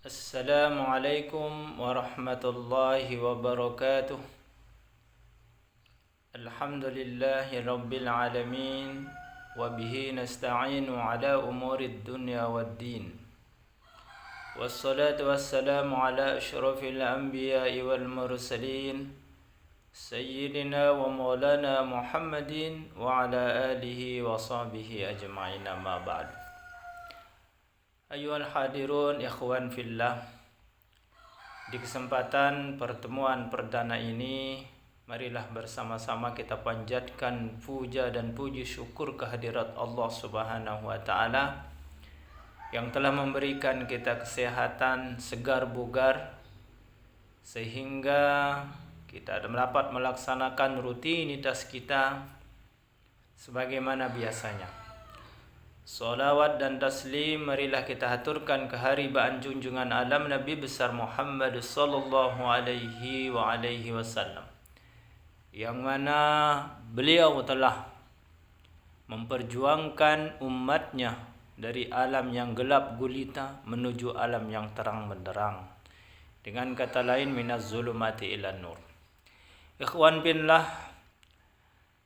Assalamualaikum warahmatullahi wabarakatuh. Alhamdulillahi rabbil alamin. Wabihi nasta'inu ala umurid dunya waddin. Wassalatu wassalamu ala ashrafil anbiya'i wal mursalin Sayyidina wa maulana Muhammadin wa ala alihi wa sahbihi ajma'in, amma ba'd. Ayuhal hadirun ikhwan fillah, di kesempatan pertemuan perdana ini, marilah bersama-sama kita panjatkan puja dan puji syukur kehadirat Allah Subhanahu wa Ta'ala yang telah memberikan kita kesehatan segar bugar sehingga kita dapat melaksanakan rutinitas kita sebagaimana biasanya. Salawat dan taslim marilah kita haturkan keharibaan junjungan alam Nabi besar Muhammad sallallahu alaihi wasallam, yang mana beliau telah memperjuangkan umatnya dari alam yang gelap gulita menuju alam yang terang benderang, dengan kata lain minaz zulumati ilan nur. Ikhwan fillah,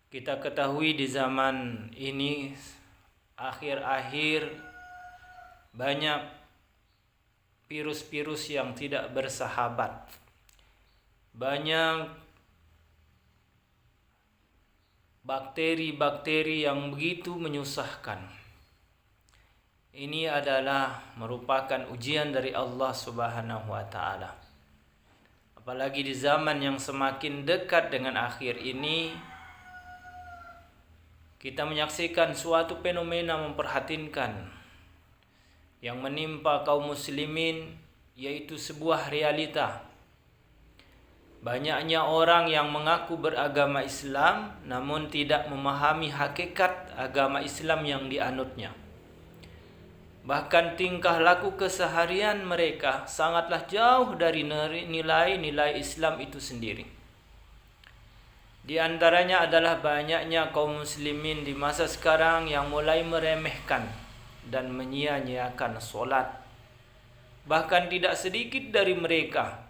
kita ketahui di zaman ini akhir-akhir banyak virus-virus yang tidak bersahabat, banyak bakteri-bakteri yang begitu menyusahkan. Ini adalah merupakan ujian dari Allah Subhanahu wa Ta'ala. Apalagi di zaman yang semakin dekat dengan akhir ini, kita menyaksikan suatu fenomena memprihatinkan yang menimpa kaum muslimin, yaitu sebuah realita. Banyaknya orang yang mengaku beragama Islam namun tidak memahami hakikat agama Islam yang dianutnya. Bahkan tingkah laku keseharian mereka sangatlah jauh dari nilai-nilai Islam itu sendiri. Di antaranya adalah banyaknya kaum muslimin di masa sekarang yang mulai meremehkan dan menyia-nyiakan solat. Bahkan tidak sedikit dari mereka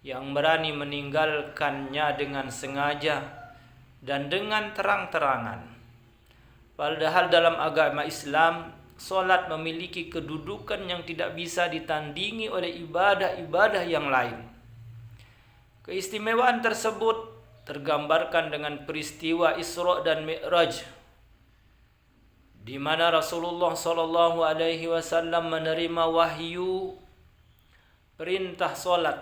yang berani meninggalkannya dengan sengaja dan dengan terang-terangan. Padahal dalam agama Islam, solat memiliki kedudukan yang tidak bisa ditandingi oleh ibadah-ibadah yang lain. Keistimewaan tersebut tergambarkan dengan peristiwa Isra dan Mi'raj, di mana Rasulullah sallallahu alaihi wasallam menerima wahyu perintah salat.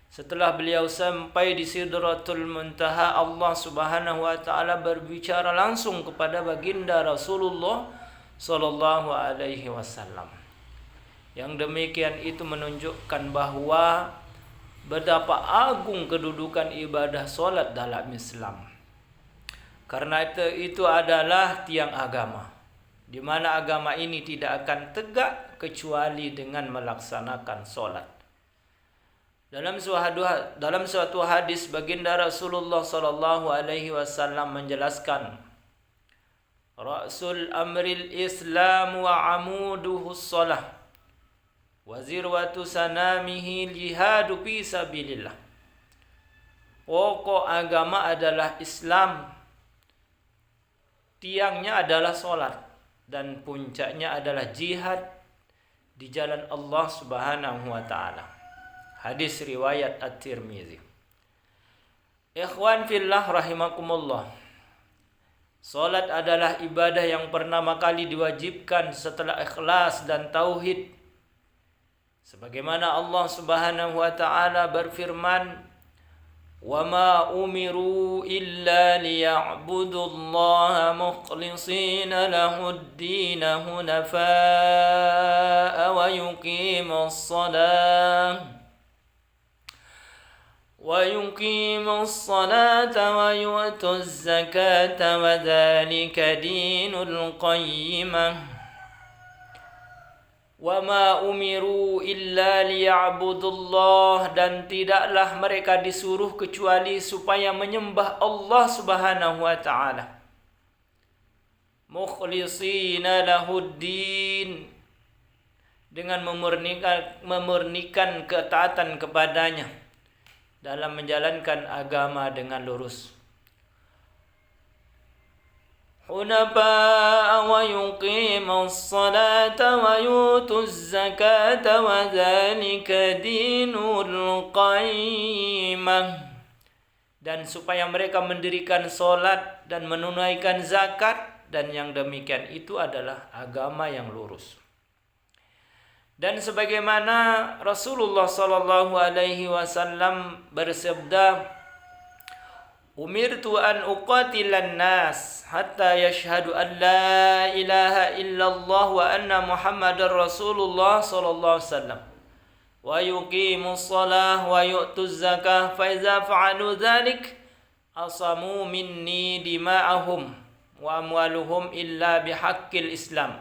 Setelah beliau sampai di Sidratul Muntaha, Allah Subhanahu wa Ta'ala berbicara langsung kepada baginda Rasulullah sallallahu alaihi wasallam. Yang demikian itu menunjukkan bahwa betapa agung kedudukan ibadah solat dalam Islam. Karena itu adalah tiang agama, di mana agama ini tidak akan tegak kecuali dengan melaksanakan solat. Dalam suatu hadis, baginda Rasulullah sallallahu alaihi wasallam menjelaskan, Ra'sul amril Islam wa amuduhu shalah wa zirwatu sanamihi jihadu fi sabilillah. Pokok agama adalah Islam, tiangnya adalah solat, dan puncaknya adalah jihad di jalan Allah Subhanahu wa Ta'ala. Hadis riwayat At-Tirmizi. Ikhwan fillah rahimakumullah, solat adalah ibadah yang pertama kali diwajibkan setelah ikhlas dan tauhid. Sebagaimana Allah Subhanahu wa Ta'ala berfirman, "Wa ma umiru illa liya'budullaha mukhlishina lahud-din hunafa'a wa yuqimus salata wa yu'tuz zakata wa dzalika dinul qayyimah." Wa ma umiru illa liya'budullah, dan tidaklah mereka disuruh kecuali supaya menyembah Allah Subhanahu wa Ta'ala. Mukhlishina lahuddin, dengan memurnikan ketaatan kepadanya dalam menjalankan agama dengan lurus. Hunafa'a wa yuqimus salata wa yutuz zakata wa dzalika dinul qayyimah. Dan supaya mereka mendirikan solat dan menunaikan zakat, dan yang demikian itu adalah agama yang lurus. Dan sebagaimana Rasulullah sallallahu alaihi wasallam bersabda, "Umirtu an uqatilan nas hatta yashhadu an la ilaha illallah wa anna Muhammadar Rasulullah sallallahu alaihi wasallam wa yuqimus shalah wa yu'tuz zakah fa iza fa'alu dzalik asamu minni dima'ahum wa amwaluhum illa bihaqqil Islam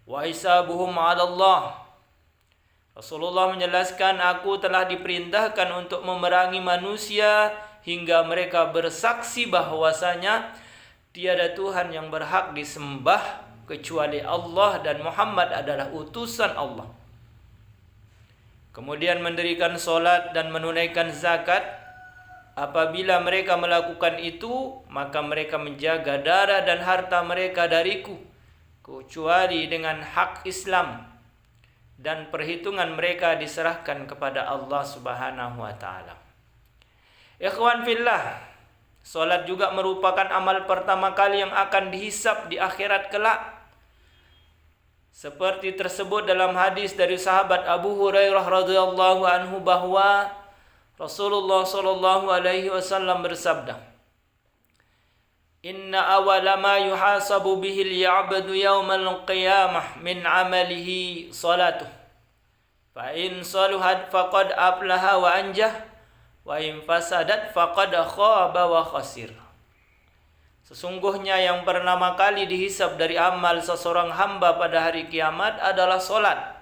wa hisabuhum 'ala Allah." Rasulullah menjelaskan, aku telah diperintahkan untuk memerangi manusia hingga mereka bersaksi bahwasanya tiada Tuhan yang berhak disembah kecuali Allah dan Muhammad adalah utusan Allah. Kemudian mendirikan solat dan menunaikan zakat. Apabila mereka melakukan itu, maka mereka menjaga darah dan harta mereka dariku, kecuali dengan hak Islam. Dan perhitungan mereka diserahkan kepada Allah Subhanahu wa taala. Ikhwan fillah, salat juga merupakan amal pertama kali yang akan dihisab di akhirat kelak. Seperti tersebut dalam hadis dari sahabat Abu Hurairah radhiyallahu anhu bahwa Rasulullah sallallahu alaihi wasallam bersabda, "Inna awwala ma yuhasabu bihi al-'abdu yawmal qiyamah min 'amalihi salatuh. Fa in saluhat faqad aflaha wa anjah, wa in fasadat faqad khaba wa khasir." Sesungguhnya yang pertama kali dihisab dari amal seseorang hamba pada hari kiamat adalah solat.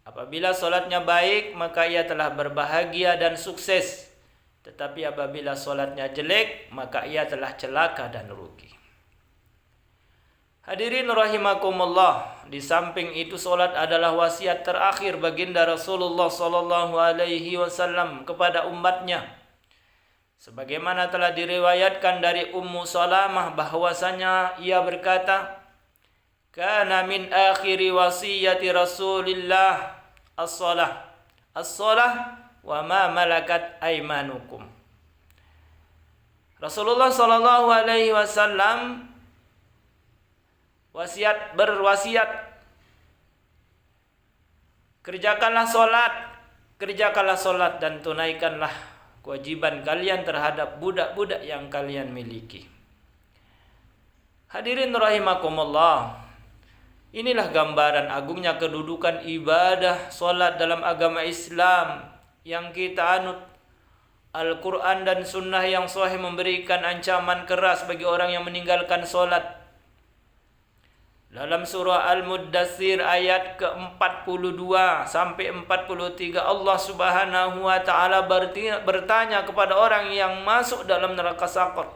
Apabila solatnya baik, maka ia telah berbahagia dan sukses. Tetapi apabila solatnya jelek, maka ia telah celaka dan rugi. Hadirin rahimakumullah, di samping itu solat adalah wasiat terakhir baginda Rasulullah sallallahu alaihi wasallam kepada umatnya. Sebagaimana telah diriwayatkan dari Ummu Salamah bahwasanya ia berkata, "Kana min akhiri wasiyati Rasulillah as-salah. As-salah wa ma malakat aimanukum." Rasulullah sallallahu alaihi wasallam berwasiat, kerjakanlah solat dan tunaikanlah kewajiban kalian terhadap budak-budak yang kalian miliki. Hadirin rahimakumullah, inilah gambaran agungnya kedudukan ibadah solat dalam agama Islam yang kita anut. Al-Quran dan Sunnah yang sahih memberikan ancaman keras bagi orang yang meninggalkan solat. Dalam surah Al-Muddathir ayat ke-42 sampai 43, Allah Subhanahu wa taala bertanya kepada orang yang masuk dalam neraka Saqar,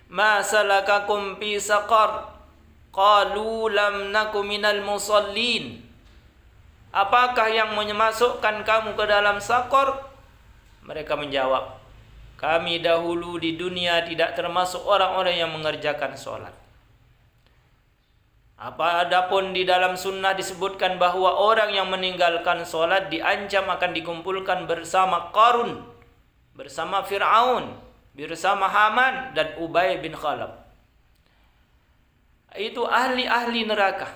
"Ma salakakum fi saqar?" Qalu lam naku minal musallin. Apakah yang memasukkan kamu ke dalam Saqar? Mereka menjawab, kami dahulu di dunia tidak termasuk orang-orang yang mengerjakan solat. Adapun di dalam sunnah disebutkan bahwa orang yang meninggalkan solat diancam akan dikumpulkan bersama Qarun, bersama Fir'aun, bersama Haman dan Ubay bin Khalaf. Itu ahli-ahli neraka.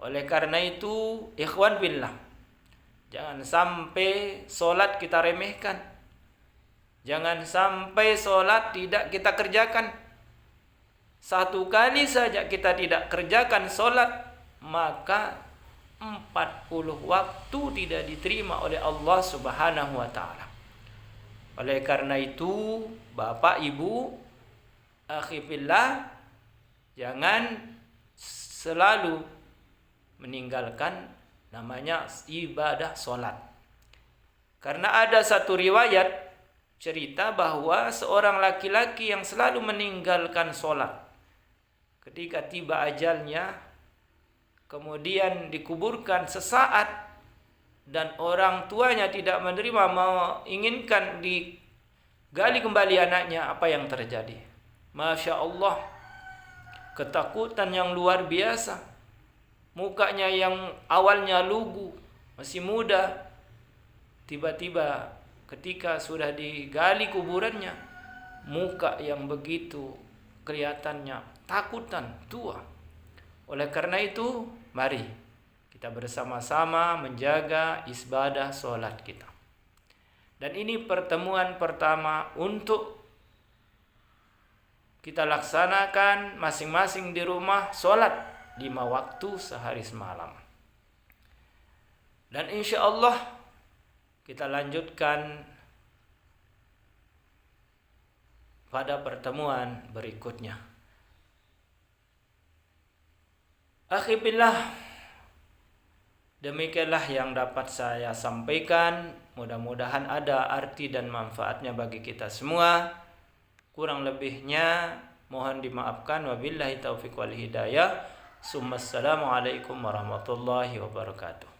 Oleh karena itu, ikhwan billah, jangan sampai solat kita remehkan. Jangan sampai solat tidak kita kerjakan. Satu kali saja kita tidak kerjakan solat, maka 40 waktu tidak diterima oleh Allah Subhanahu wa taala. Oleh karena itu, Bapak, Ibu, akhi fillah, jangan selalu meninggalkan namanya ibadah solat. Karena ada satu riwayat cerita bahwa seorang laki-laki yang selalu meninggalkan solat, ketika tiba ajalnya, kemudian dikuburkan sesaat dan orang tuanya tidak menerima, menginginkan digali kembali anaknya, apa yang terjadi? Masya Allah, ketakutan yang luar biasa. Mukanya yang awalnya lugu, masih muda, tiba-tiba ketika sudah digali kuburannya, muka yang begitu kelihatannya takutan, tua. Oleh karena itu, mari kita bersama-sama menjaga ibadah sholat kita. Dan ini pertemuan pertama untuk kita laksanakan masing-masing di rumah sholat 5 waktu sehari semalam. Dan insya Allah kita lanjutkan pada pertemuan berikutnya. Akhi billah, demikianlah yang dapat saya sampaikan. Mudah-mudahan ada arti dan manfaatnya bagi kita semua. Kurang lebihnya mohon dimaafkan. Wabillahi taufiq wal hidayah. Assalamualaikum warahmatullahi wabarakatuh.